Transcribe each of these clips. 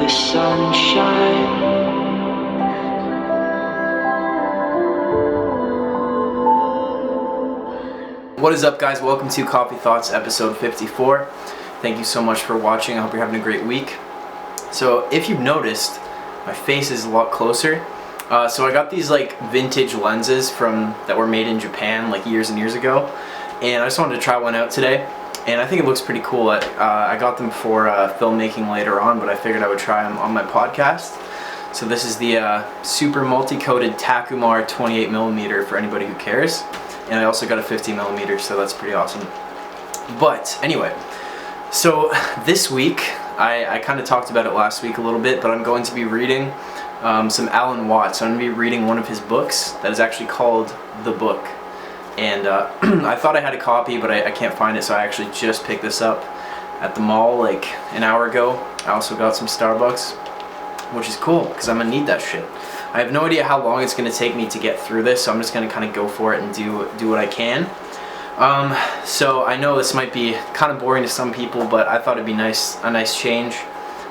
the sunshine. What is up, guys? Welcome to Coffee Thoughts episode 54. Thank you so much for watching. I hope you're having a great week. So if you've noticed, my face is a lot closer. So I got these like vintage lenses that were made in Japan like years and years ago, and I just wanted to try one out today, and I think it looks pretty cool. I got them for filmmaking later on, but I figured I would try them on my podcast. So this is the super multi-coated Takumar 28mm for anybody who cares. And I also got a 50mm, so that's pretty awesome. But anyway, so this week, I kind of talked about it last week a little bit, but I'm going to be reading some Alan Watts. I'm going to be reading one of his books that is actually called The Book. And I thought I had a copy, but I can't find it, so I actually just picked this up at the mall like an hour ago. I also got some Starbucks, which is cool, because I'm going to need that shit. I have no idea how long it's going to take me to get through this, so I'm just going to kind of go for it and do what I can. So I know this might be kind of boring to some people, but I thought it'd be a nice change.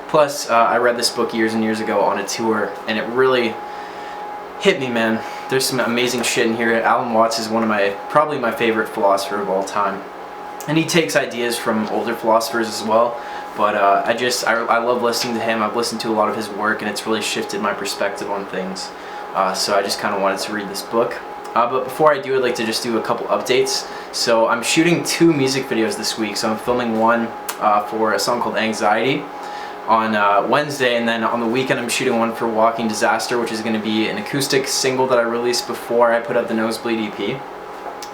Plus, I read this book years and years ago on a tour, and it really hit me, man. There's some amazing shit in here. Alan Watts is probably my favorite philosopher of all time, and he takes ideas from older philosophers as well. But I love listening to him. I've listened to a lot of his work, and it's really shifted my perspective on things. So I just kind of wanted to read this book. But before I do, I'd like to just do a couple updates. So I'm shooting 2 music videos this week. So I'm filming one for a song called Anxiety on Wednesday, and then on the weekend I'm shooting one for Walking Disaster, which is going to be an acoustic single that I released before I put out the Nosebleed EP.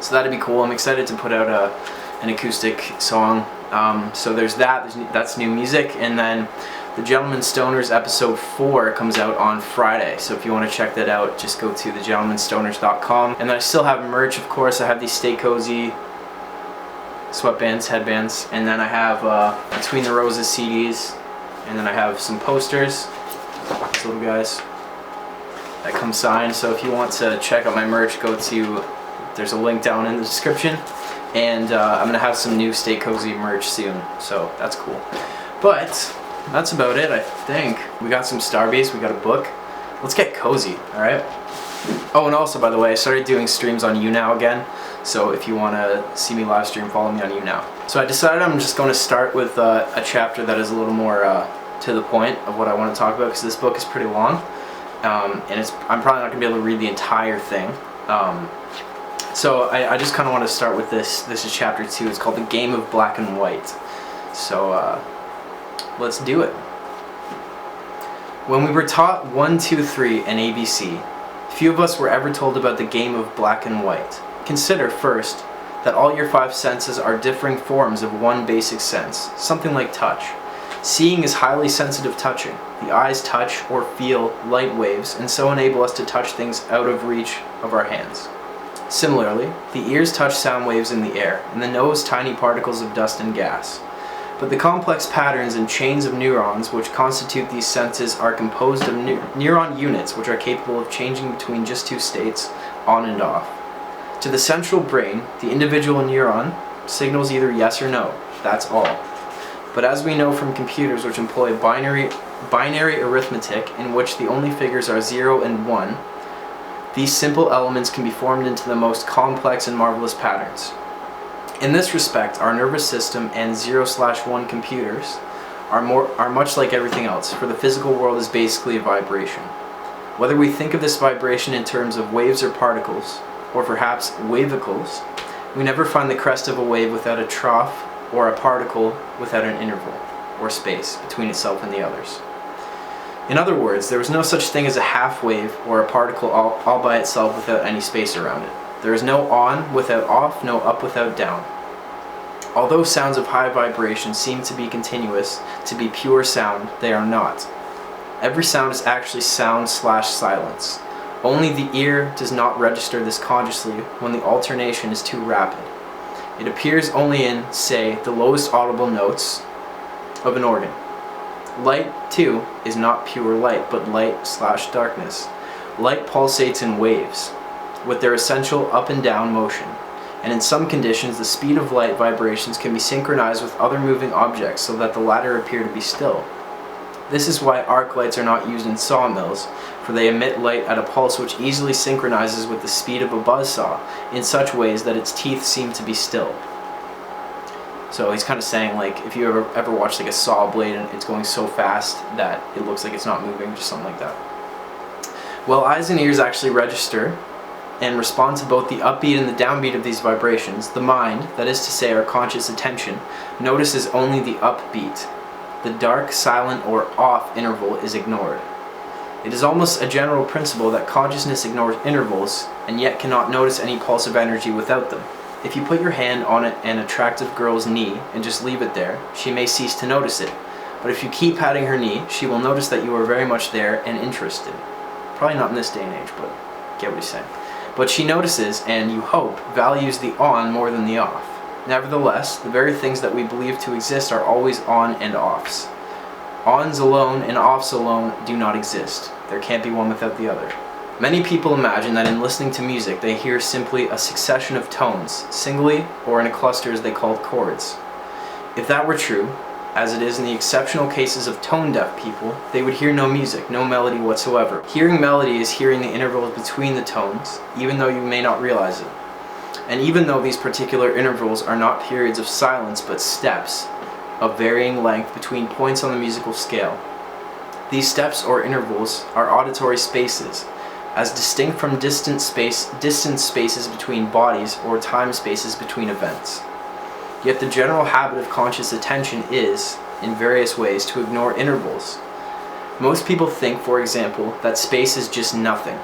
So that'd be cool. I'm excited to put out an acoustic song. So there's that's new music, and then The Gentleman Stoners episode 4 comes out on Friday. So if you want to check that out, just go to thegentlemanstoners.com. And then I still have merch, of course. I have these Stay Cozy sweatbands, headbands, and then I have Between the Roses CDs, and then I have some posters, these little guys that come signed. So if you want to check out my merch, there's a link down in the description. And I'm going to have some new Stay Cozy merch soon, so that's cool. But that's about it, I think. We got some Starbies, we got a book. Let's get cozy, alright? Oh, and also, by the way, I started doing streams on YouNow again, so if you want to see me live stream, follow me on YouNow. So I decided I'm just going to start with a chapter that is a little more to the point of what I want to talk about, because this book is pretty long, and I'm probably not going to be able to read the entire thing. So I just kind of want to start with this. This is chapter 2. It's called The Game of Black and White. So let's do it. When we were taught 1, 2, 3 and ABC, few of us were ever told about the game of black and white. Consider first that all your 5 senses are differing forms of one basic sense, something like touch. Seeing is highly sensitive touching. The eyes touch or feel light waves and so enable us to touch things out of reach of our hands. Similarly, the ears touch sound waves in the air, and the nose tiny particles of dust and gas. But the complex patterns and chains of neurons which constitute these senses are composed of neuron units which are capable of changing between just 2 states, on and off. To the central brain, the individual neuron signals either yes or no, that's all. But as we know from computers which employ binary arithmetic in which the only figures are 0 and 1, these simple elements can be formed into the most complex and marvelous patterns. In this respect, our nervous system and 0/1 computers are much like everything else, for the physical world is basically a vibration. Whether we think of this vibration in terms of waves or particles, or perhaps wavicles, we never find the crest of a wave without a trough, or a particle without an interval, or space, between itself and the others. In other words, there is no such thing as a half wave or a particle all by itself without any space around it. There is no on without off, no up without down. Although sounds of high vibration seem to be continuous, to be pure sound, they are not. Every sound is actually sound/silence. Only the ear does not register this consciously when the alternation is too rapid. It appears only in, say, the lowest audible notes of an organ. Light, too, is not pure light, but light/darkness. Light pulsates in waves, with their essential up and down motion, and in some conditions the speed of light vibrations can be synchronized with other moving objects so that the latter appear to be still. This is why arc lights are not used in sawmills, for they emit light at a pulse which easily synchronizes with the speed of a buzzsaw in such ways that its teeth seem to be still. So he's kind of saying, like, if you ever watch like a saw blade and it's going so fast that it looks like it's not moving, just something like that. Well, eyes and ears actually register and respond to both the upbeat and the downbeat of these vibrations. The mind, that is to say our conscious attention, notices only the upbeat. The dark, silent, or off interval is ignored. It is almost a general principle that consciousness ignores intervals and yet cannot notice any pulse of energy without them. If you put your hand on an attractive girl's knee and just leave it there, she may cease to notice it. But if you keep patting her knee, she will notice that you are very much there and interested. Probably not in this day and age, but get what he's saying. But she notices and, you hope, values the on more than the off. Nevertheless, the very things that we believe to exist are always on and offs. Ons alone and offs alone do not exist. There can't be one without the other. Many people imagine that in listening to music they hear simply a succession of tones, singly or in a cluster as they called chords. If that were true, as it is in the exceptional cases of tone-deaf people, they would hear no music, no melody whatsoever. Hearing melody is hearing the intervals between the tones, even though you may not realize it. And even though these particular intervals are not periods of silence but steps of varying length between points on the musical scale, these steps or intervals are auditory spaces, as distinct from distance spaces between bodies or time spaces between events. Yet the general habit of conscious attention is, in various ways, to ignore intervals. Most people think, for example, that space is just nothing,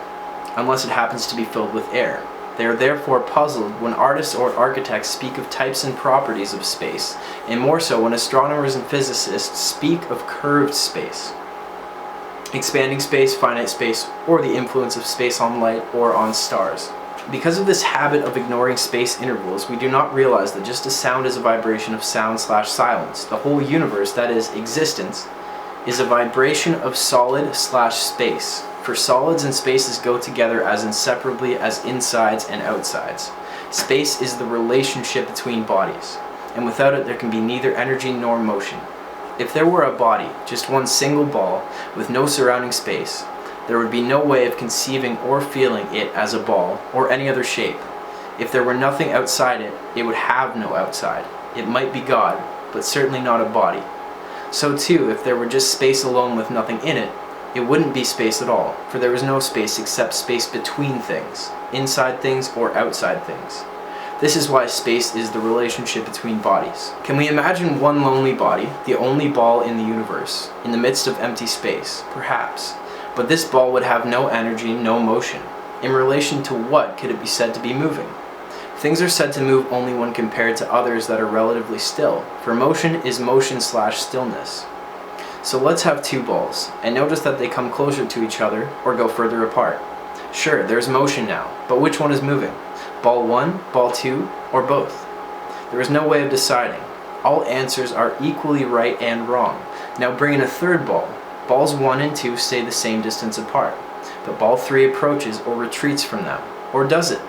unless it happens to be filled with air. They are therefore puzzled when artists or architects speak of types and properties of space, and more so when astronomers and physicists speak of curved space, expanding space, finite space, or the influence of space on light or on stars. Because of this habit of ignoring space intervals, we do not realize that just as sound is a vibration of sound/silence, the whole universe, that is, existence, is a vibration of solid/space. For solids and spaces go together as inseparably as insides and outsides. Space is the relationship between bodies, and without it there can be neither energy nor motion. If there were a body, just one single ball, with no surrounding space, there would be no way of conceiving or feeling it as a ball, or any other shape. If there were nothing outside it, it would have no outside. It might be God, but certainly not a body. So too, if there were just space alone with nothing in it, it wouldn't be space at all, for there is no space except space between things, inside things or outside things. This is why space is the relationship between bodies. Can we imagine one lonely body, the only ball in the universe, in the midst of empty space? Perhaps. But this ball would have no energy, no motion. In relation to what could it be said to be moving? Things are said to move only when compared to others that are relatively still, for motion is motion/stillness. So let's have two balls, and notice that they come closer to each other or go further apart. Sure, there's motion now, but which one is moving? Ball 1, ball 2, or both? There is no way of deciding. All answers are equally right and wrong. Now bring in a third ball. Balls 1 and 2 stay the same distance apart, but ball 3 approaches or retreats from them. Or does it?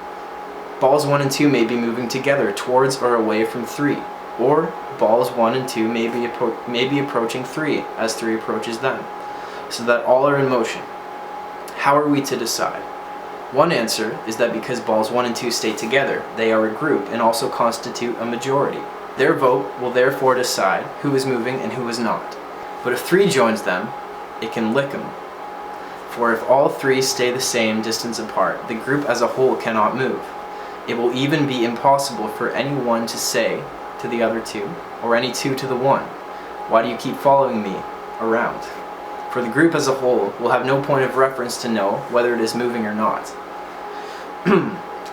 Balls 1 and 2 may be moving together towards or away from 3, or balls 1 and 2 may be approaching 3 as 3 approaches them, so that all are in motion. How are we to decide? One answer is that because balls 1 and 2 stay together, they are a group and also constitute a majority. Their vote will therefore decide who is moving and who is not. But if 3 joins them, it can lick them. For if all 3 stay the same distance apart, the group as a whole cannot move. It will even be impossible for any one to say to the other 2, or any 2 to the 1, "Why do you keep following me around?" For the group as a whole will have no point of reference to know whether it is moving or not.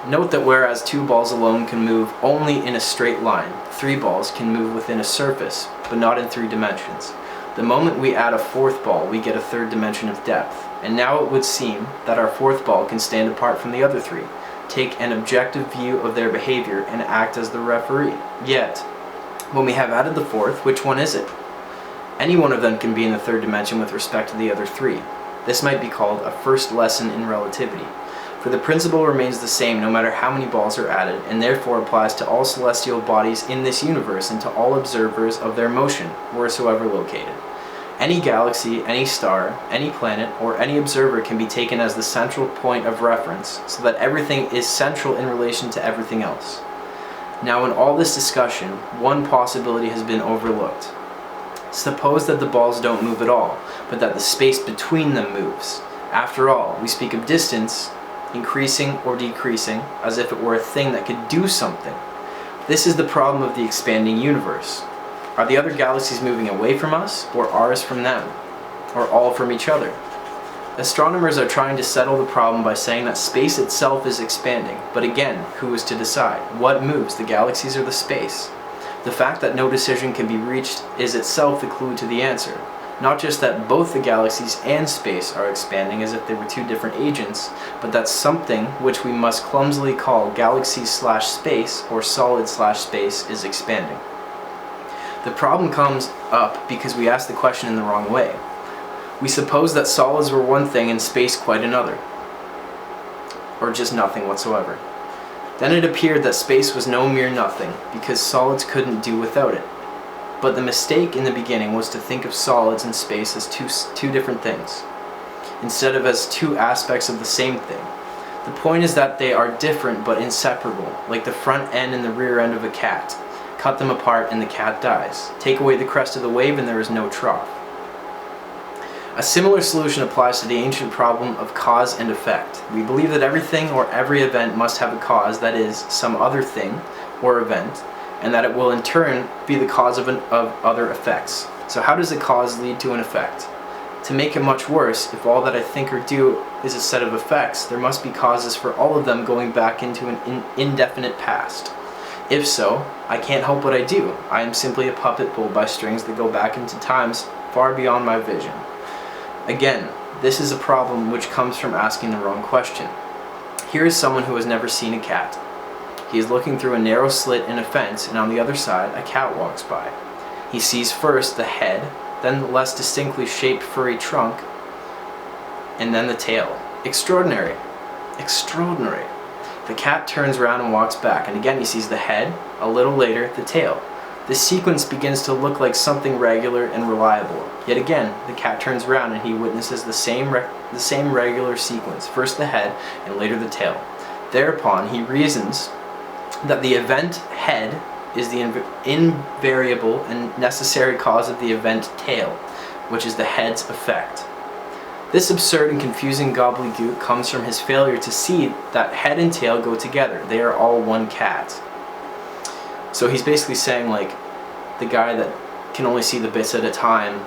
Note that whereas 2 balls alone can move only in a straight line, 3 balls can move within a surface, but not in 3 dimensions. The moment we add a 4th ball, we get a 3rd dimension of depth, and now it would seem that our 4th ball can stand apart from the other 3, take an objective view of their behavior, and act as the referee. Yet, when we have added the 4th, which one is it? Any one of them can be in the 3rd dimension with respect to the other 3. This might be called a first lesson in relativity, for the principle remains the same no matter how many balls are added, and therefore applies to all celestial bodies in this universe and to all observers of their motion, wheresoever located. Any galaxy, any star, any planet, or any observer can be taken as the central point of reference, so that everything is central in relation to everything else. Now, in all this discussion, one possibility has been overlooked. Suppose that the balls don't move at all, but that the space between them moves. After all, we speak of distance increasing or decreasing as if it were a thing that could do something. This is the problem of the expanding universe. Are the other galaxies moving away from us, or ours from them, or all from each other? Astronomers are trying to settle the problem by saying that space itself is expanding, but again, who is to decide? What moves, the galaxies or the space? The fact that no decision can be reached is itself the clue to the answer. Not just that both the galaxies and space are expanding as if they were two different agents, but that something which we must clumsily call galaxy/space or solid/space is expanding. The problem comes up because we ask the question in the wrong way. We suppose that solids were one thing and space quite another, or just nothing whatsoever. Then it appeared that space was no mere nothing, because solids couldn't do without it. But the mistake in the beginning was to think of solids and space as two different things, instead of as two aspects of the same thing. The point is that they are different but inseparable, like the front end and the rear end of a cat. Cut them apart and the cat dies. Take away the crest of the wave and there is no trough. A similar solution applies to the ancient problem of cause and effect. We believe that everything or every event must have a cause, that is, some other thing or event, and that it will in turn be the cause of other effects. So how does a cause lead to an effect? To make it much worse, if all that I think or do is a set of effects, there must be causes for all of them going back into an indefinite past. If so, I can't help what I do. I am simply a puppet pulled by strings that go back into times far beyond my vision. Again, this is a problem which comes from asking the wrong question. Here is someone who has never seen a cat. He is looking through a narrow slit in a fence, and on the other side, a cat walks by. He sees first the head, then the less distinctly shaped furry trunk, and then the tail. Extraordinary! Extraordinary! The cat turns around and walks back, and again he sees the head, a little later, the tail. This sequence begins to look like something regular and reliable. Yet again, the cat turns around and he witnesses the same regular sequence, first the head and later the tail. Thereupon, he reasons that the event head is the invariable and necessary cause of the event tail, which is the head's effect. This absurd and confusing gobbledygook comes from his failure to see that head and tail go together. They are all one cat. So he's basically saying, like, the guy that can only see the bits at a time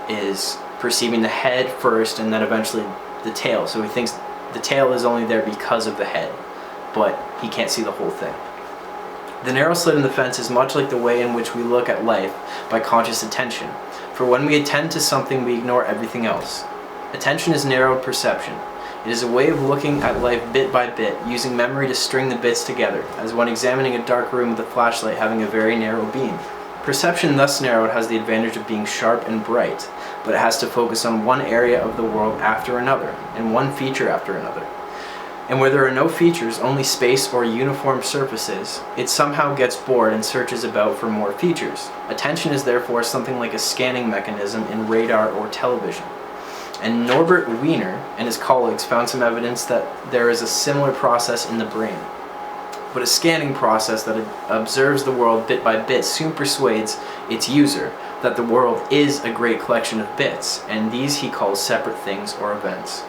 is perceiving the head first and then eventually the tail. So he thinks the tail is only there because of the head, but he can't see the whole thing. The narrow slit in the fence is much like the way in which we look at life by conscious attention. For when we attend to something, we ignore everything else. Attention is narrowed perception. It is a way of looking at life bit by bit, using memory to string the bits together, as when examining a dark room with a flashlight having a very narrow beam. Perception thus narrowed has the advantage of being sharp and bright, but it has to focus on one area of the world after another, and one feature after another. And where there are no features, only space or uniform surfaces, it somehow gets bored and searches about for more features. Attention is therefore something like a scanning mechanism in radar or television. And Norbert Wiener and his colleagues found some evidence that there is a similar process in the brain. But a scanning process that observes the world bit by bit soon persuades its user that the world is a great collection of bits, and these he calls separate things or events.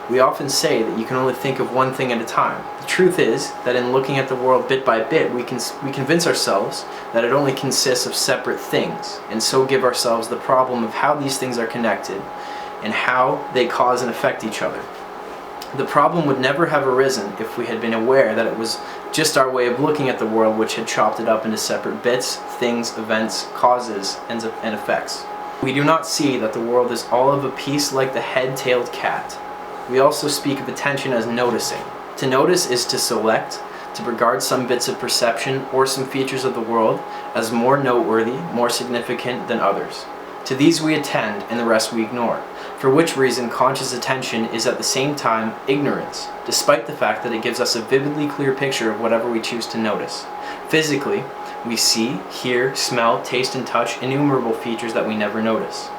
We often say that you can only think of one thing at a time. The truth is that in looking at the world bit by bit, we convince ourselves that it only consists of separate things, and so give ourselves the problem of how these things are connected and how they cause and affect each other. The problem would never have arisen if we had been aware that it was just our way of looking at the world which had chopped it up into separate bits, things, events, causes, and effects. We do not see that the world is all of a piece like the head-tailed cat. We also speak of attention as noticing. To notice is to select, to regard some bits of perception or some features of the world as more noteworthy, more significant than others. To these we attend, and the rest we ignore, for which reason conscious attention is at the same time ignorance, despite the fact that it gives us a vividly clear picture of whatever we choose to notice. Physically, we see, hear, smell, taste, and touch innumerable features that we never notice.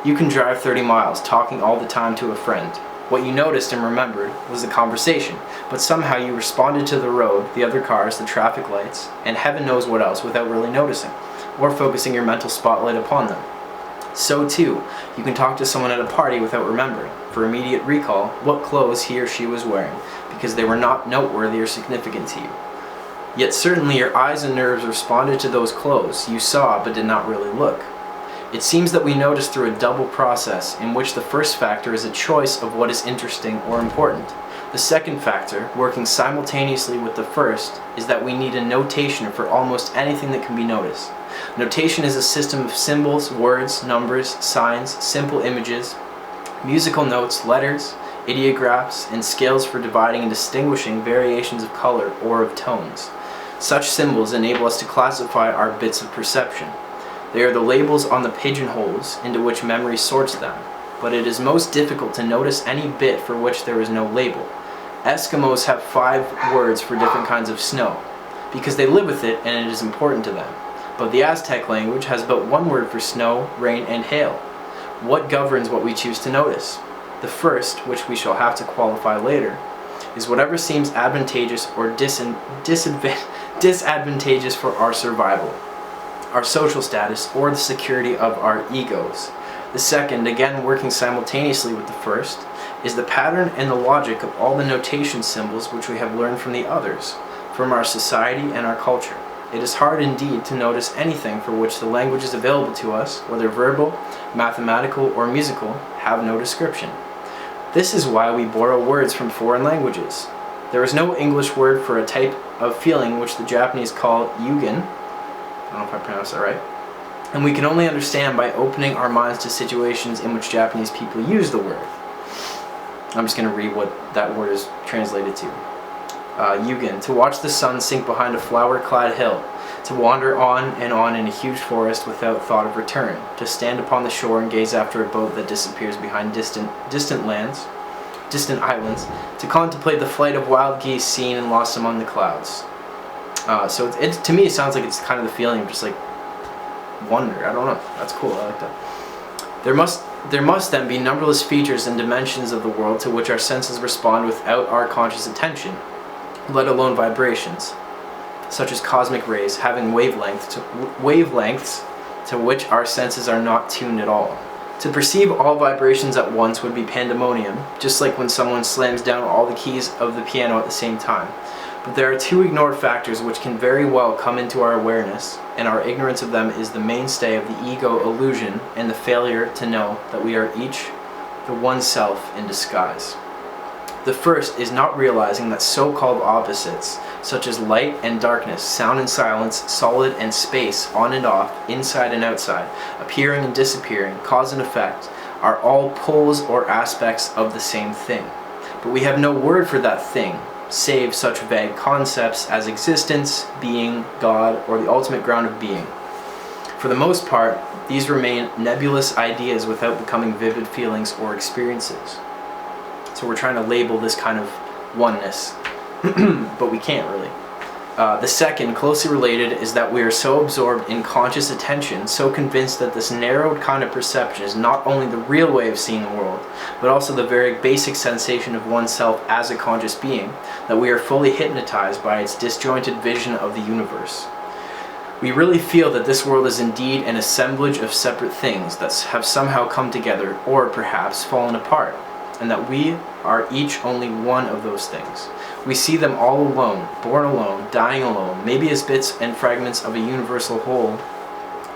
You can drive 30 miles, talking all the time to a friend. What you noticed and remembered was the conversation, but somehow you responded to the road, the other cars, the traffic lights, and heaven knows what else without really noticing, or focusing your mental spotlight upon them. So too, you can talk to someone at a party without remembering, for immediate recall, what clothes he or she was wearing, because they were not noteworthy or significant to you. Yet certainly your eyes and nerves responded to those clothes you saw but did not really look. It seems that we notice through a double process in which the first factor is a choice of what is interesting or important. The second factor, working simultaneously with the first, is that we need a notation for almost anything that can be noticed. Notation is a system of symbols, words, numbers, signs, simple images, musical notes, letters, ideographs, and scales for dividing and distinguishing variations of color or of tones. Such symbols enable us to classify our bits of perception. They are the labels on the pigeonholes into which memory sorts them, but it is most difficult to notice any bit for which there is no label. Eskimos have 5 words for different kinds of snow, because they live with it and it is important to them. But the Aztec language has but 1 word for snow, rain, and hail. What governs what we choose to notice? The first, which we shall have to qualify later, is whatever seems advantageous or disadvantageous for our survival, our social status, or the security of our egos. The second, again working simultaneously with the first, is the pattern and the logic of all the notation symbols which we have learned from the others, from our society and our culture. It is hard indeed to notice anything for which the languages available to us, whether verbal, mathematical, or musical, have no description. This is why we borrow words from foreign languages. There is no English word for a type of feeling which the Japanese call yugen. I don't know if I pronounced that right. And we can only understand by opening our minds to situations in which Japanese people use the word. I'm just going to read what that word is translated to. Yugen, to watch the sun sink behind a flower-clad hill, to wander on in a huge forest without thought of return, to stand upon the shore and gaze after a boat that disappears behind distant islands, to contemplate the flight of wild geese seen and lost among the clouds. So to me it sounds like it's kind of the feeling of just like wonder. I don't know. That's cool. I like that. There must then be numberless features and dimensions of the world to which our senses respond without our conscious attention, let alone vibrations, such as cosmic rays having wavelengths to which our senses are not tuned at all. To perceive all vibrations at once would be pandemonium, just like when someone slams down all the keys of the piano at the same time. But there are 2 ignored factors which can very well come into our awareness, and our ignorance of them is the mainstay of the ego illusion and the failure to know that we are each the one self in disguise. The first is not realizing that so-called opposites, such as light and darkness, sound and silence, solid and space, on and off, inside and outside, appearing and disappearing, cause and effect, are all poles or aspects of the same thing. But we have no word for that thing, save such vague concepts as existence, being, God, or the ultimate ground of being. For the most part, these remain nebulous ideas without becoming vivid feelings or experiences. So we're trying to label this kind of oneness, but we can't really. The second, closely related, is that we are so absorbed in conscious attention, so convinced that this narrowed kind of perception is not only the real way of seeing the world, but also the very basic sensation of oneself as a conscious being, that we are fully hypnotized by its disjointed vision of the universe. We really feel that this world is indeed an assemblage of separate things that have somehow come together, or perhaps fallen apart, and that we are each only one of those things. We see them all alone, born alone, dying alone, maybe as bits and fragments of a universal whole,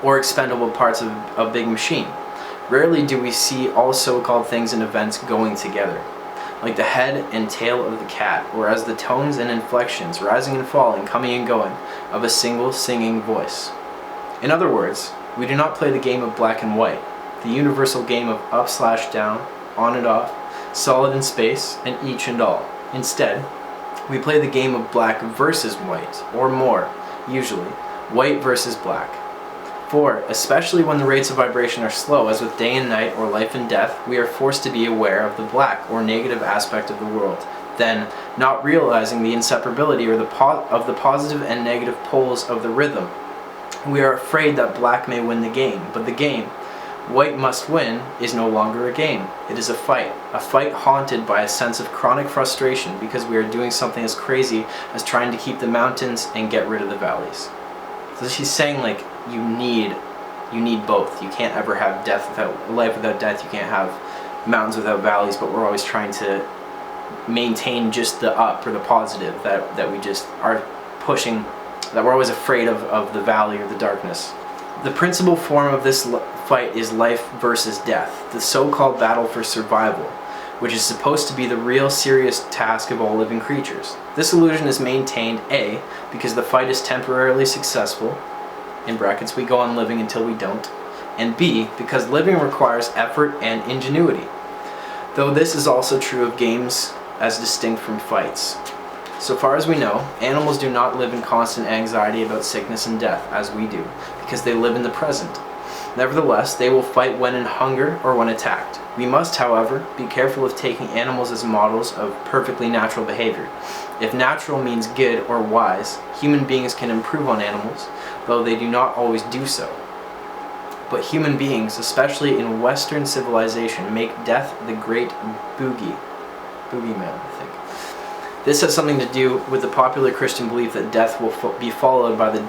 or expendable parts of a big machine. Rarely do we see all so-called things and events going together, like the head and tail of the cat, or as the tones and inflections, rising and falling, coming and going, of a single singing voice. In other words, we do not play the game of black and white, the universal game of up/down, on and off, solid in space, and each and all. Instead, we play the game of black versus white, or more, usually, white versus black. For, especially when the rates of vibration are slow, as with day and night or life and death, we are forced to be aware of the black or negative aspect of the world. Then, not realizing the inseparability of the positive and negative poles of the rhythm, we are afraid that black may win the game, but the game, White must win is no longer a game. It is a fight haunted by a sense of chronic frustration because we are doing something as crazy as trying to keep the mountains and get rid of the valleys. So she's saying, like, you need both. You can't ever have life without death. You can't have mountains without valleys, but we're always trying to maintain just the up or the positive that we just are pushing, that we're always afraid of the valley or the darkness. The principal form of this fight is life versus death, the so-called battle for survival, which is supposed to be the real serious task of all living creatures. This illusion is maintained, A, because the fight is temporarily successful, in brackets we go on living until we don't, and B, because living requires effort and ingenuity, though this is also true of games as distinct from fights. So far as we know, animals do not live in constant anxiety about sickness and death as we do, because they live in the present. Nevertheless, they will fight when in hunger or when attacked. We must, however, be careful of taking animals as models of perfectly natural behavior. If natural means good or wise, human beings can improve on animals, though they do not always do so. But human beings, especially in Western civilization, make death the great boogeyman, I think. This has something to do with the popular Christian belief that death will be followed by the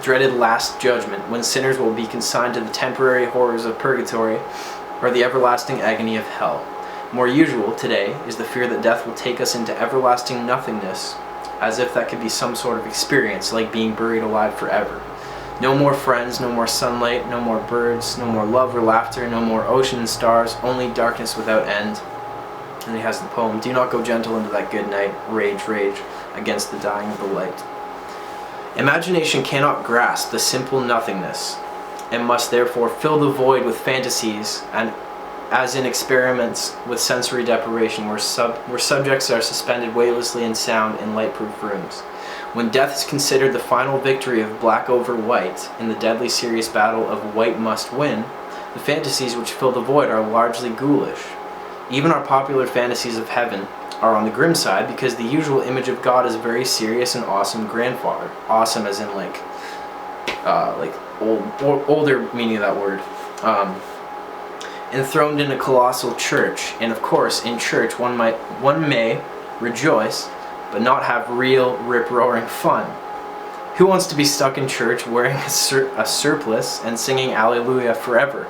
dreaded last judgment, when sinners will be consigned to the temporary horrors of purgatory or the everlasting agony of hell. More usual today is the fear that death will take us into everlasting nothingness, as if that could be some sort of experience, like being buried alive forever. No more friends, no more sunlight, no more birds, no more love or laughter, no more ocean and stars, only darkness without end. And he has the poem, do not go gentle into that good night, rage, rage, against the dying of the light. Imagination cannot grasp the simple nothingness, and must therefore fill the void with fantasies, and as in experiments with sensory deprivation, where subjects are suspended weightlessly in sound in light-proof rooms. When death is considered the final victory of black over white in the deadly serious battle of white must win, the fantasies which fill the void are largely ghoulish. Even our popular fantasies of heaven are on the grim side, because the usual image of God is a very serious and awesome grandfather. Awesome as in like older meaning of that word. Enthroned in a colossal church, and of course in church one may rejoice, but not have real rip-roaring fun. Who wants to be stuck in church wearing a surplice and singing Alleluia forever?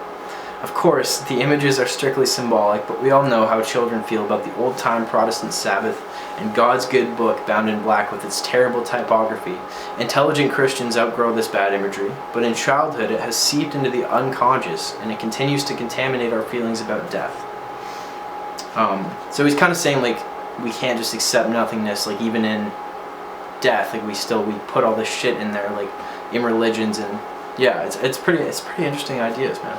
Of course, the images are strictly symbolic, but we all know how children feel about the old-time Protestant Sabbath and God's good book bound in black with its terrible typography. Intelligent Christians outgrow this bad imagery, but in childhood it has seeped into the unconscious, and it continues to contaminate our feelings about death. So he's kind of saying, like, we can't just accept nothingness, like even in death, like we put all this shit in there, like in religions, and yeah, it's pretty interesting ideas, man.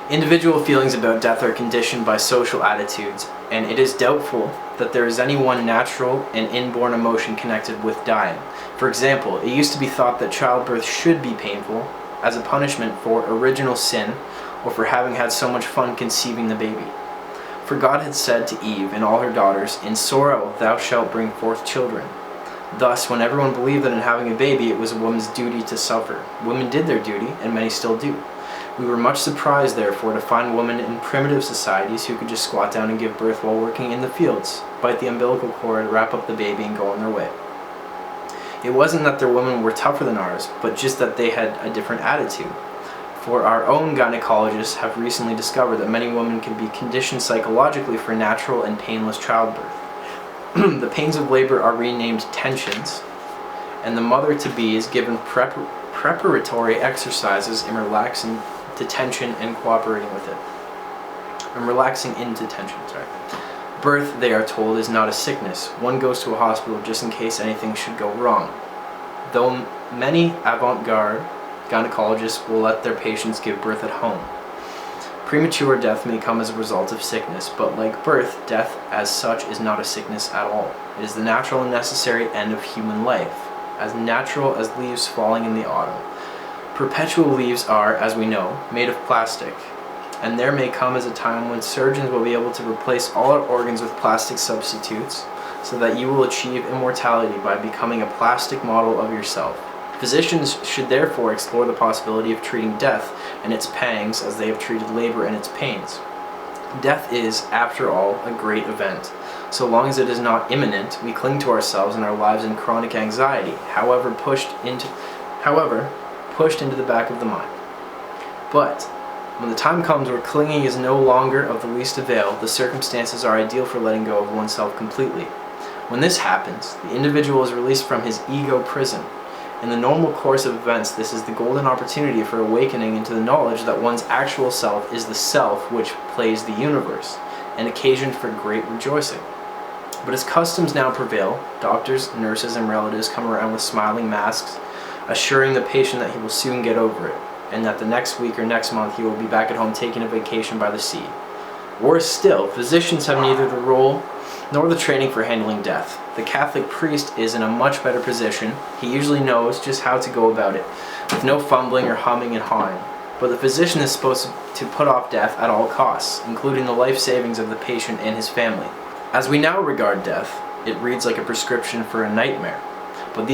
Individual feelings about death are conditioned by social attitudes, and it is doubtful that there is any one natural and inborn emotion connected with dying. For example, it used to be thought that childbirth should be painful as a punishment for original sin or for having had so much fun conceiving the baby. For God had said to Eve and all her daughters, "In sorrow thou shalt bring forth children." Thus, when everyone believed that in having a baby it was a woman's duty to suffer, women did their duty, and many still do. We were much surprised, therefore, to find women in primitive societies who could just squat down and give birth while working in the fields, bite the umbilical cord, wrap up the baby, and go on their way. It wasn't that their women were tougher than ours, but just that they had a different attitude. For our own gynecologists have recently discovered that many women can be conditioned psychologically for natural and painless childbirth. The pains of labor are renamed tensions, and the mother-to-be is given preparatory exercises in relaxing to tension and cooperating with it. I'm relaxing into tension, sorry. Birth, they are told, is not a sickness. One goes to a hospital just in case anything should go wrong. Though many avant-garde gynecologists will let their patients give birth at home. Premature death may come as a result of sickness, but like birth, death as such is not a sickness at all. It is the natural and necessary end of human life, as natural as leaves falling in the autumn. Perpetual leaves are, as we know, made of plastic, and there may come as a time when surgeons will be able to replace all our organs with plastic substitutes, so that you will achieve immortality by becoming a plastic model of yourself. Physicians should therefore explore the possibility of treating death and its pangs as they have treated labor and its pains. Death is, after all, a great event. So long as it is not imminent, we cling to ourselves and our lives in chronic anxiety, however pushed into the back of the mind. But when the time comes where clinging is no longer of the least avail, the circumstances are ideal for letting go of oneself completely. When this happens, the individual is released from his ego prison. In the normal course of events, this is the golden opportunity for awakening into the knowledge that one's actual self is the self which plays the universe, an occasion for great rejoicing. But as customs now prevail, doctors, nurses, and relatives come around with smiling masks, assuring the patient that he will soon get over it, and that the next week or next month he will be back at home taking a vacation by the sea. Worse still, physicians have neither the role nor the training for handling death. The Catholic priest is in a much better position. He usually knows just how to go about it, with no fumbling or humming and hawing. But the physician is supposed to put off death at all costs, including the life savings of the patient and his family. As we now regard death, it reads like a prescription for a nightmare. But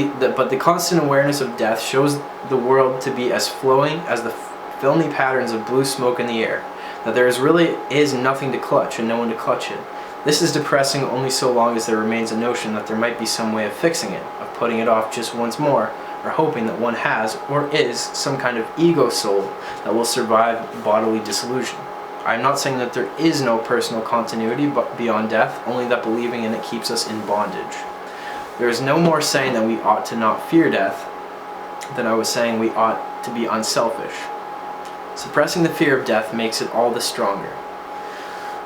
the constant awareness of death shows the world to be as flowing as the filmy patterns of blue smoke in the air, that there really is nothing to clutch and no one to clutch it. This is depressing only so long as there remains a notion that there might be some way of fixing it, of putting it off just once more, or hoping that one has, or is, some kind of ego soul that will survive bodily dissolution. I am not saying that there is no personal continuity beyond death, only that believing in it keeps us in bondage. There is no more saying that we ought to not fear death than I was saying we ought to be unselfish. Suppressing the fear of death makes it all the stronger.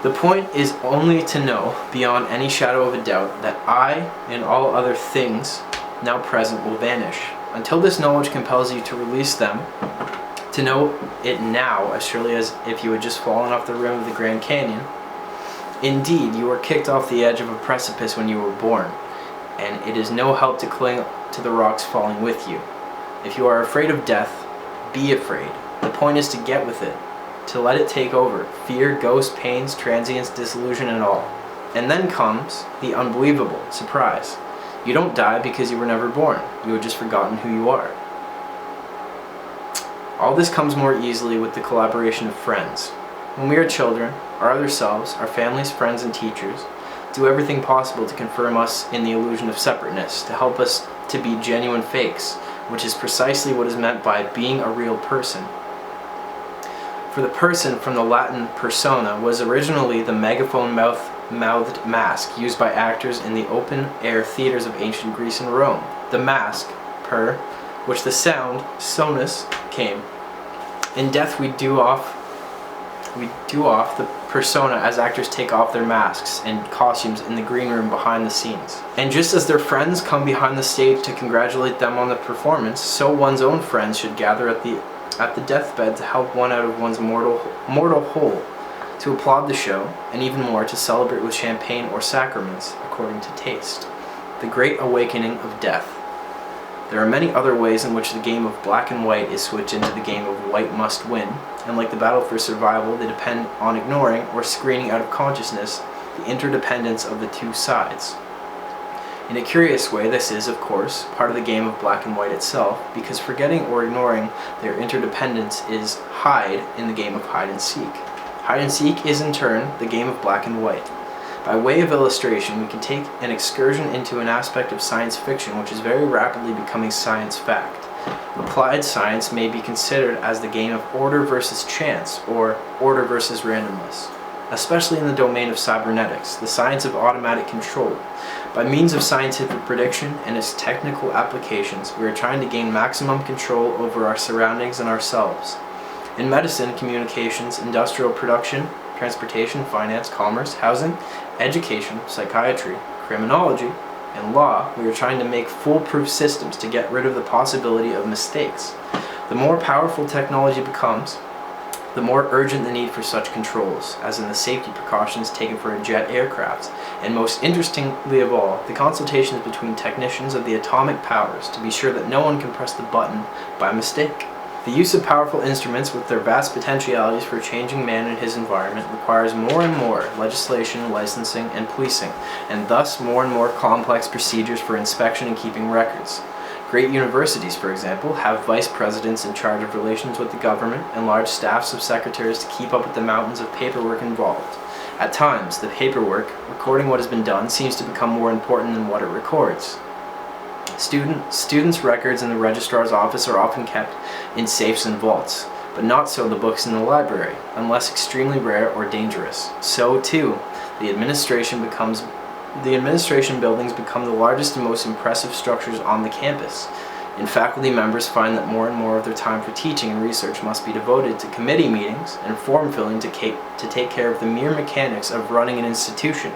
The point is only to know, beyond any shadow of a doubt, that I and all other things now present will vanish. Until this knowledge compels you to release them, to know it now as surely as if you had just fallen off the rim of the Grand Canyon. Indeed, you were kicked off the edge of a precipice when you were born, and it is no help to cling to the rocks falling with you. If you are afraid of death, be afraid. The point is to get with it, to let it take over, fear, ghosts, pains, transience, disillusion, and all. And then comes the unbelievable surprise. You don't die because you were never born. You have just forgotten who you are. All this comes more easily with the collaboration of friends. When we are children, our other selves, our families, friends, and teachers, do everything possible to confirm us in the illusion of separateness, to help us to be genuine fakes, which is precisely what is meant by being a real person. For the person, from the Latin persona, was originally the megaphone-mouthed mask used by actors in the open-air theaters of ancient Greece and Rome. The mask, per, which the sound, sonus, came. In death we do off the persona as actors take off their masks and costumes in the green room behind the scenes. And just as their friends come behind the stage to congratulate them on the performance, so one's own friends should gather at the deathbed to help one out of one's mortal hole, to applaud the show, and even more to celebrate with champagne or sacraments, according to taste. The Great Awakening of Death. There are many other ways in which the game of black and white is switched into the game of white must win, and like the battle for survival, they depend on ignoring or screening out of consciousness the interdependence of the two sides. In a curious way, this is, of course, part of the game of black and white itself, because forgetting or ignoring their interdependence is hide in the game of hide and seek. Hide and seek is, in turn, the game of black and white. By way of illustration, we can take an excursion into an aspect of science fiction which is very rapidly becoming science fact. Applied science may be considered as the game of order versus chance, or order versus randomness. Especially in the domain of cybernetics, the science of automatic control. By means of scientific prediction and its technical applications, we are trying to gain maximum control over our surroundings and ourselves. In medicine, communications, industrial production, transportation, finance, commerce, housing, education, psychiatry, criminology, and law, we are trying to make foolproof systems to get rid of the possibility of mistakes. The more powerful technology becomes, the more urgent the need for such controls, as in the safety precautions taken for a jet aircraft, and most interestingly of all, the consultations between technicians of the atomic powers to be sure that no one can press the button by mistake. The use of powerful instruments with their vast potentialities for changing man and his environment requires more and more legislation, licensing, and policing, and thus more and more complex procedures for inspection and keeping records. Great universities, for example, have vice presidents in charge of relations with the government and large staffs of secretaries to keep up with the mountains of paperwork involved. At times, the paperwork, recording what has been done, seems to become more important than what it records. Students' records in the registrar's office are often kept in safes and vaults, but not so the books in the library, unless extremely rare or dangerous. So, too, the administration buildings become the largest and most impressive structures on the campus, and faculty members find that more and more of their time for teaching and research must be devoted to committee meetings and form filling to take care of the mere mechanics of running an institution.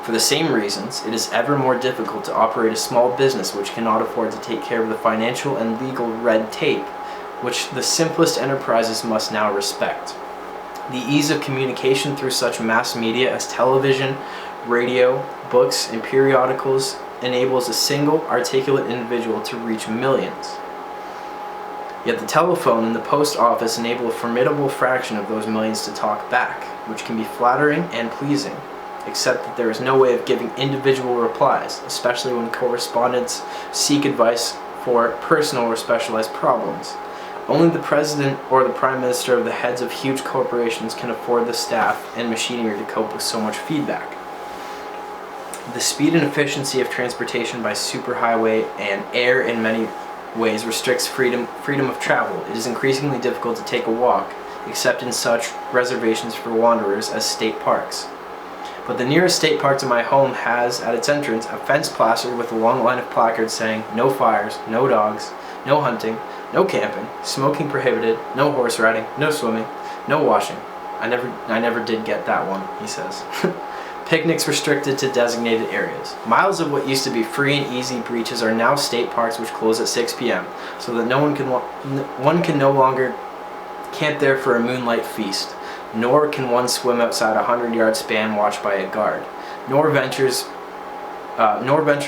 For the same reasons, it is ever more difficult to operate a small business which cannot afford to take care of the financial and legal red tape, which the simplest enterprises must now respect. The ease of communication through such mass media as television, radio, books, and periodicals enables a single, articulate individual to reach millions. Yet the telephone and the post office enable a formidable fraction of those millions to talk back, which can be flattering and pleasing, except that there is no way of giving individual replies, especially when correspondents seek advice for personal or specialized problems. Only the president or the prime minister or the heads of huge corporations can afford the staff and machinery to cope with so much feedback. The speed and efficiency of transportation by superhighway and air in many ways restricts freedom of travel. It is increasingly difficult to take a walk, except in such reservations for wanderers as state parks. But the nearest state park to my home has, at its entrance, a fence plastered with a long line of placards saying, "No fires, no dogs, no hunting, no camping, smoking prohibited, no horse riding, no swimming, no washing." I never did get that one, he says. Picnics restricted to designated areas. Miles of what used to be free and easy beaches are now state parks which close at 6 p.m. so that one can no longer camp there for a moonlight feast, nor can one swim outside a 100-yard span watched by a guard, nor venture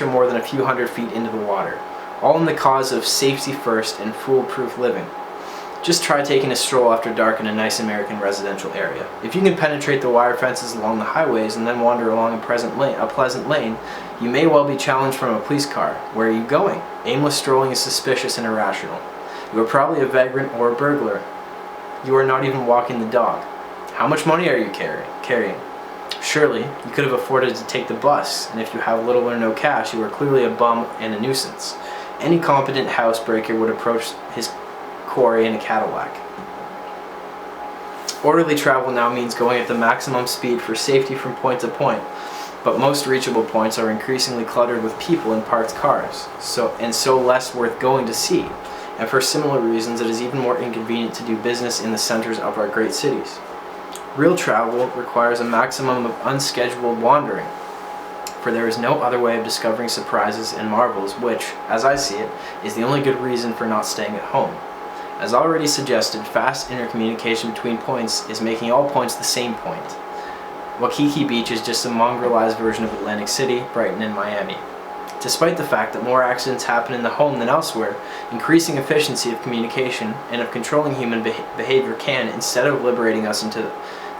more than a few hundred feet into the water, all in the cause of safety first and foolproof living. Just try taking a stroll after dark in a nice American residential area. If you can penetrate the wire fences along the highways and then wander along a pleasant lane, you may well be challenged from a police car. Where are you going? Aimless strolling is suspicious and irrational. You are probably a vagrant or a burglar. You are not even walking the dog. How much money are you carrying? Surely, you could have afforded to take the bus, and if you have little or no cash, you are clearly a bum and a nuisance. Any competent housebreaker would approach his quarry in a Cadillac. Orderly travel now means going at the maximum speed for safety from point to point, but most reachable points are increasingly cluttered with people and parked cars, so less worth going to see, and for similar reasons it is even more inconvenient to do business in the centers of our great cities. Real travel requires a maximum of unscheduled wandering, for there is no other way of discovering surprises and marvels which, as I see it, is the only good reason for not staying at home. As already suggested, fast intercommunication between points is making all points the same point. Waikiki Beach is just a mongrelized version of Atlantic City, Brighton, and Miami. Despite the fact that more accidents happen in the home than elsewhere, increasing efficiency of communication and of controlling human behavior can, instead of liberating us into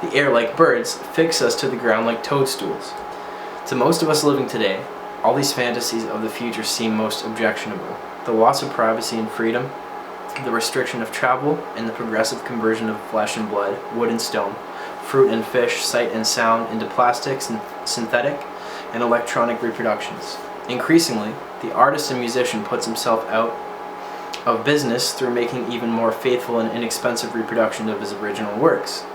the air like birds, fix us to the ground like toadstools. To most of us living today, all these fantasies of the future seem most objectionable. The loss of privacy and freedom, the restriction of travel, and the progressive conversion of flesh and blood, wood and stone, fruit and fish, sight and sound into plastics and synthetic and electronic reproductions. Increasingly, the artist and musician puts himself out of business through making even more faithful and inexpensive reproduction of his original works.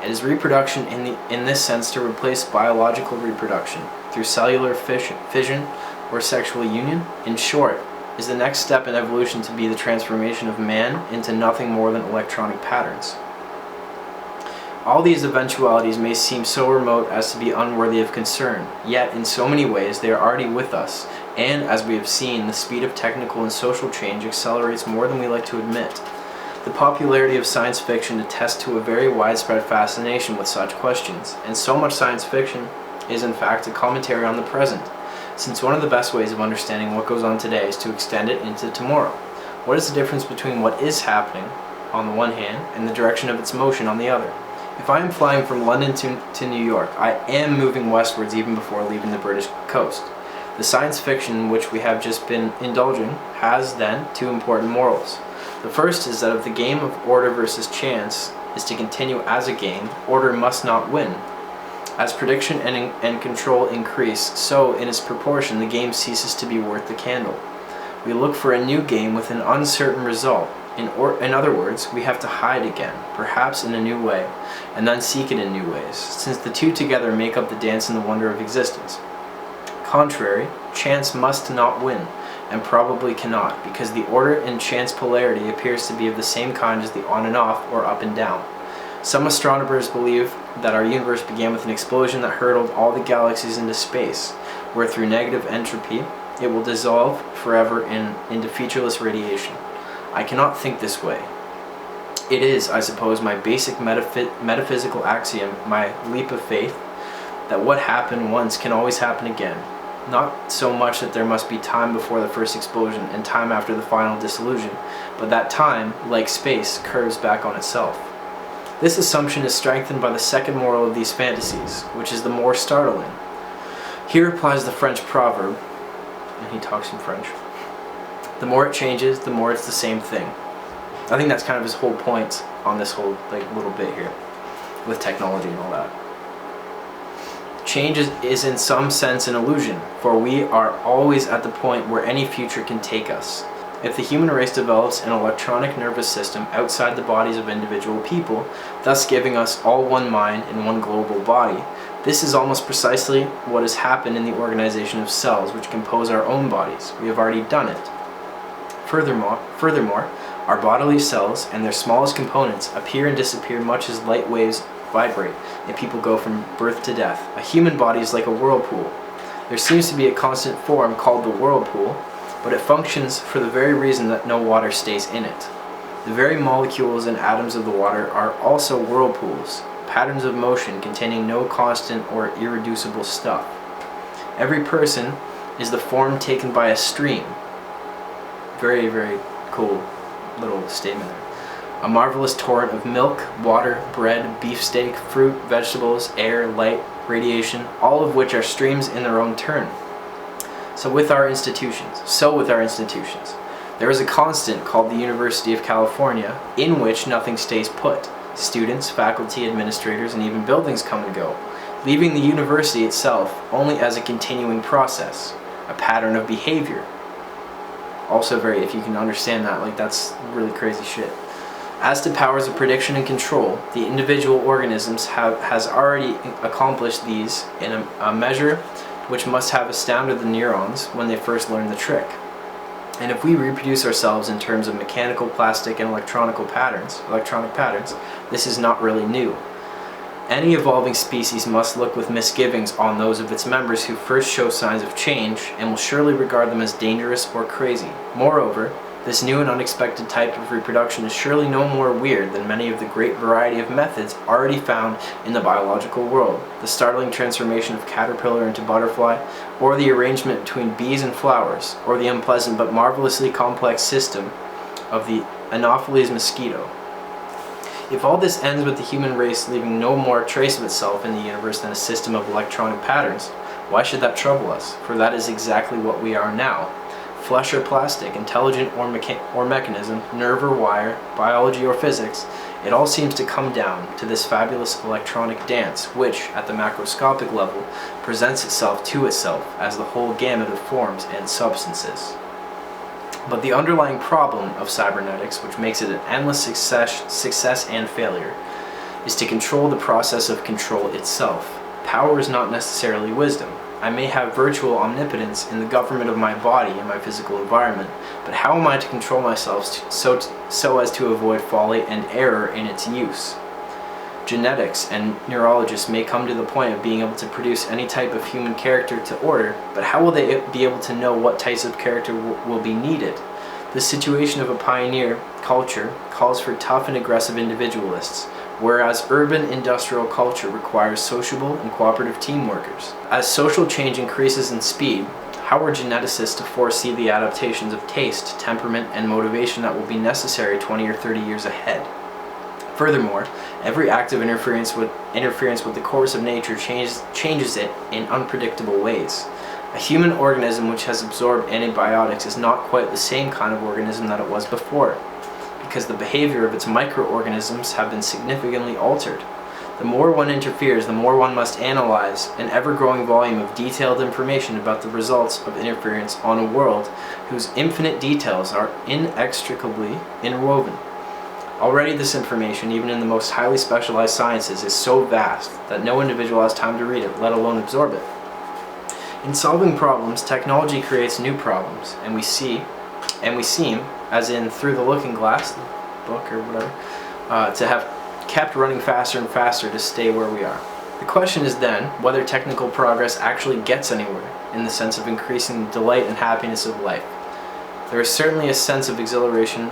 It is reproduction in this sense to replace biological reproduction through cellular fission or sexual union. In short, is the next step in evolution to be the transformation of man into nothing more than electronic patterns. All these eventualities may seem so remote as to be unworthy of concern, yet in so many ways they are already with us, and as we have seen, the speed of technical and social change accelerates more than we like to admit. The popularity of science fiction attests to a very widespread fascination with such questions, and so much science fiction is in fact a commentary on the present, since one of the best ways of understanding what goes on today is to extend it into tomorrow. What is the difference between what is happening on the one hand and the direction of its motion on the other? If I am flying from London to New York, I am moving westwards even before leaving the British coast. The science fiction in which we have just been indulging has, then, two important morals. The first is that if the game of order versus chance is to continue as a game, order must not win. As prediction and control increase, so in its proportion the game ceases to be worth the candle. We look for a new game with an uncertain result. In other words, we have to hide again, perhaps in a new way, and then seek it in new ways, since the two together make up the dance and the wonder of existence. Contrary, chance must not win, and probably cannot, because the order and chance polarity appears to be of the same kind as the on and off, or up and down. Some astronomers believe that our universe began with an explosion that hurled all the galaxies into space, where through negative entropy, it will dissolve forever into featureless radiation. I cannot think this way. It is, I suppose, my basic metaphysical axiom, my leap of faith, that what happened once can always happen again. Not so much that there must be time before the first explosion and time after the final dissolution, but that time, like space, curves back on itself. This assumption is strengthened by the second moral of these fantasies, which is the more startling. Here applies the French proverb, and he talks in French. The more it changes, the more it's the same thing. I think that's kind of his whole point on this whole little bit here with technology and all that. Change is in some sense an illusion, for we are always at the point where any future can take us. If the human race develops an electronic nervous system outside the bodies of individual people, thus giving us all one mind and one global body, this is almost precisely what has happened in the organization of cells which compose our own bodies. We have already done it. Furthermore, our bodily cells and their smallest components appear and disappear much as light waves vibrate and people go from birth to death. A human body is like a whirlpool. There seems to be a constant form called the whirlpool, but it functions for the very reason that no water stays in it. The very molecules and atoms of the water are also whirlpools, patterns of motion containing no constant or irreducible stuff. Every person is the form taken by a stream. Very, very cool little statement there. A marvelous torrent of milk, water, bread, beefsteak, fruit, vegetables, air, light, radiation, all of which are streams in their own turn. So with our institutions, there is a constant called the University of California in which nothing stays put. Students, faculty, administrators, and even buildings come and go, leaving the university itself only as a continuing process, a pattern of behavior. Also if you can understand that, that's really crazy shit. As to powers of prediction and control, the individual organisms has already accomplished these in a measure which must have astounded the neurons when they first learned the trick. And if we reproduce ourselves in terms of mechanical, plastic, and electronic patterns, this is not really new. Any evolving species must look with misgivings on those of its members who first show signs of change, and will surely regard them as dangerous or crazy. Moreover, this new and unexpected type of reproduction is surely no more weird than many of the great variety of methods already found in the biological world. The startling transformation of caterpillar into butterfly, or the arrangement between bees and flowers, or the unpleasant but marvelously complex system of the Anopheles mosquito. If all this ends with the human race leaving no more trace of itself in the universe than a system of electronic patterns, why should that trouble us? For that is exactly what we are now. Flesh or plastic, intelligent or mechanism, nerve or wire, biology or physics, it all seems to come down to this fabulous electronic dance which, at the macroscopic level, presents itself to itself as the whole gamut of forms and substances. But the underlying problem of cybernetics, which makes it an endless success and failure, is to control the process of control itself. Power is not necessarily wisdom. I may have virtual omnipotence in the government of my body and my physical environment, but how am I to control myself so as to avoid folly and error in its use? Genetics and neurologists may come to the point of being able to produce any type of human character to order, but how will they be able to know what types of character will be needed? The situation of a pioneer culture calls for tough and aggressive individualists, whereas urban industrial culture requires sociable and cooperative team workers. As social change increases in speed, how are geneticists to foresee the adaptations of taste, temperament, and motivation that will be necessary 20 or 30 years ahead? Furthermore, every act of interference with the course of nature changes it in unpredictable ways. A human organism which has absorbed antibiotics is not quite the same kind of organism that it was before, because the behavior of its microorganisms have been significantly altered. The more one interferes, the more one must analyze an ever-growing volume of detailed information about the results of interference on a world whose infinite details are inextricably interwoven. Already this information, even in the most highly specialized sciences, is so vast that no individual has time to read it, let alone absorb it. In solving problems, technology creates new problems, and we seem, as in Through the Looking Glass, the book or whatever, to have kept running faster and faster to stay where we are. The question is then whether technical progress actually gets anywhere in the sense of increasing the delight and happiness of life. There is certainly a sense of exhilaration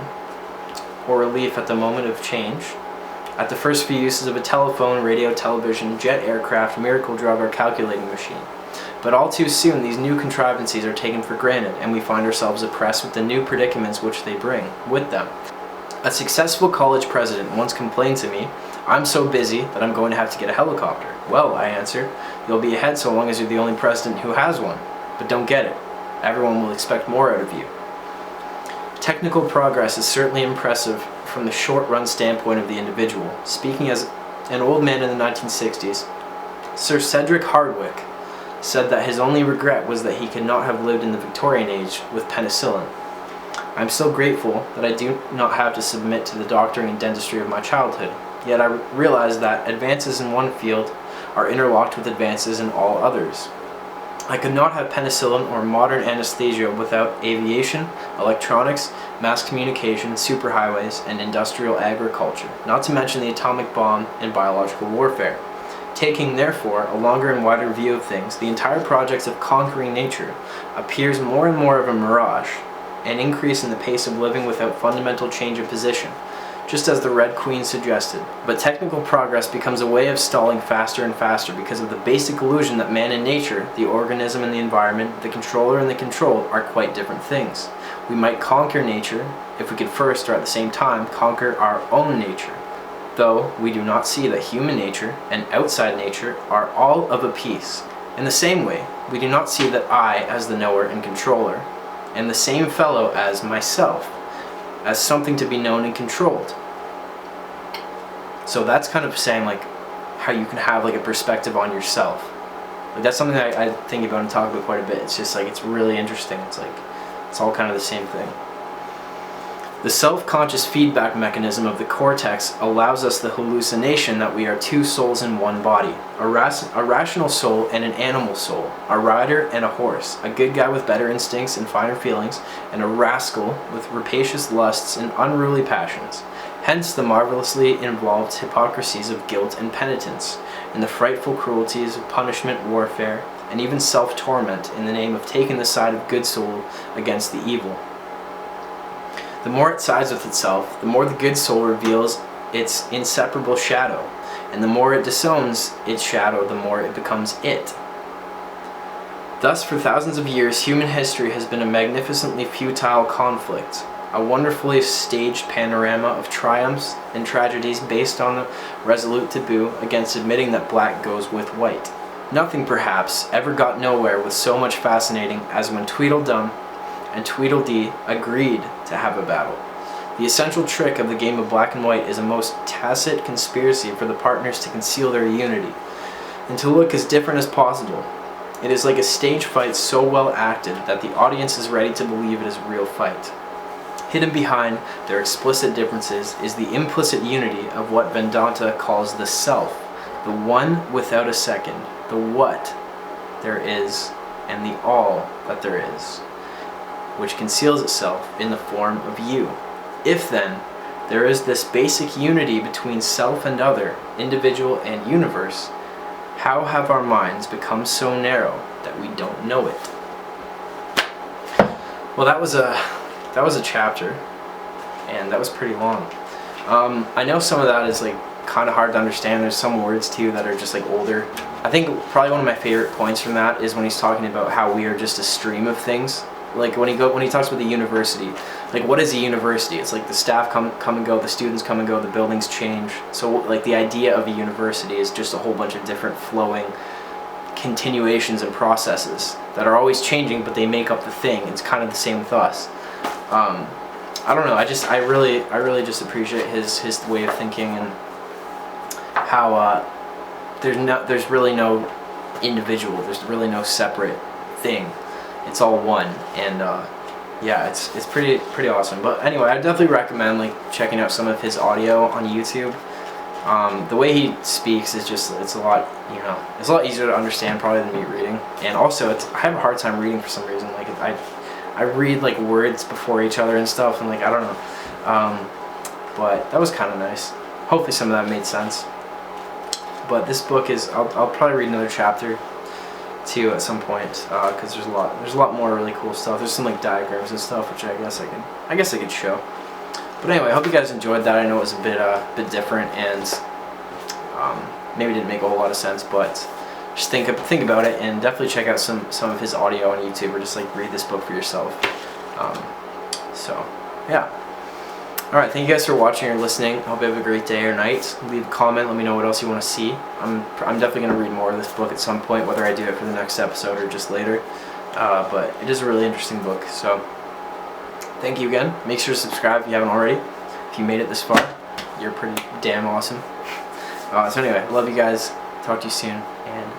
or relief at the moment of change, at the first few uses of a telephone, radio, television, jet aircraft, miracle drug, or calculating machine. But all too soon these new contrivances are taken for granted, and we find ourselves oppressed with the new predicaments which they bring with them. A successful college president once complained to me, "I'm so busy that I'm going to have to get a helicopter." "Well," I answered, "you'll be ahead so long as you're the only president who has one. But don't get it. Everyone will expect more out of you." Technical progress is certainly impressive from the short-run standpoint of the individual. Speaking as an old man in the 1960s, Sir Cedric Hardwicke said that his only regret was that he could not have lived in the Victorian age with penicillin. I'm so grateful that I do not have to submit to the doctoring and dentistry of my childhood, yet I realize that advances in one field are interlocked with advances in all others. I could not have penicillin or modern anesthesia without aviation, electronics, mass communication, superhighways, and industrial agriculture, not to mention the atomic bomb and biological warfare. Taking, therefore, a longer and wider view of things, the entire project of conquering nature appears more and more of a mirage, an increase in the pace of living without fundamental change of position, just as the Red Queen suggested. But technical progress becomes a way of stalling faster and faster because of the basic illusion that man and nature, the organism and the environment, the controller and the controlled, are quite different things. We might conquer nature if we could first, or at the same time, conquer our own nature, though we do not see that human nature and outside nature are all of a piece. In the same way, we do not see that I, as the knower and controller, am the same fellow as myself, as something to be known and controlled. So that's kind of saying like how you can have like a perspective on yourself. Like that's something that I think about and talk about quite a bit. It's just like, it's really interesting. It's like, it's all kind of the same thing. The self-conscious feedback mechanism of the cortex allows us the hallucination that we are two souls in one body, a rational soul and an animal soul, a rider and a horse, a good guy with better instincts and finer feelings, and a rascal with rapacious lusts and unruly passions. Hence the marvelously involved hypocrisies of guilt and penitence, and the frightful cruelties of punishment, warfare, and even self-torment in the name of taking the side of good soul against the evil. The more it sides with itself, the more the good soul reveals its inseparable shadow, and the more it disowns its shadow, the more it becomes it. Thus, for thousands of years, human history has been a magnificently futile conflict, a wonderfully staged panorama of triumphs and tragedies based on the resolute taboo against admitting that black goes with white. Nothing, perhaps, ever got nowhere with so much fascinating as when Tweedledum and Tweedledee agreed to have a battle. The essential trick of the game of black and white is a most tacit conspiracy for the partners to conceal their unity and to look as different as possible. It is like a stage fight so well acted that the audience is ready to believe it is a real fight. Hidden behind their explicit differences is the implicit unity of what Vedanta calls the self, the one without a second, the what there is, and the all that there is, which conceals itself in the form of you. If then, there is this basic unity between self and other, individual and universe, how have our minds become so narrow that we don't know it? Well, that was a chapter, and that was pretty long. I know some of that is like kind of hard to understand. There's some words too that are just like older. I think probably one of my favorite points from that is when he's talking about how we are just a stream of things. Like when he talks about the university, like what is a university? It's like the staff come and go, the students come and go, the buildings change. So like the idea of a university is just a whole bunch of different flowing continuations and processes that are always changing, but they make up the thing. It's kind of the same with us. I don't know. I really just appreciate his way of thinking, and how there's really no individual. There's really no separate thing. It's all one, and yeah, it's pretty awesome. But anyway, I definitely recommend like checking out some of his audio on YouTube. The way he speaks is just, it's a lot, it's a lot easier to understand probably than me reading. And also, I have a hard time reading for some reason. Like I read like words before each other and stuff, and like I don't know. But that was kind of nice. Hopefully some of that made sense. But this book is, I'll probably read another chapter too at some point, because there's a lot more really cool stuff. There's some like diagrams and stuff, which I guess I could show. But anyway, I hope you guys enjoyed that. I know it was a bit different, and maybe didn't make a whole lot of sense, but just think about it, and definitely check out some of his audio on YouTube, or just like read this book for yourself. So yeah. Alright, thank you guys for watching or listening. I hope you have a great day or night. Leave a comment, let me know what else you want to see. I'm definitely going to read more of this book at some point, whether I do it for the next episode or just later. But it is a really interesting book, so thank you again. Make sure to subscribe if you haven't already. If you made it this far, you're pretty damn awesome. So anyway, love you guys. Talk to you soon, and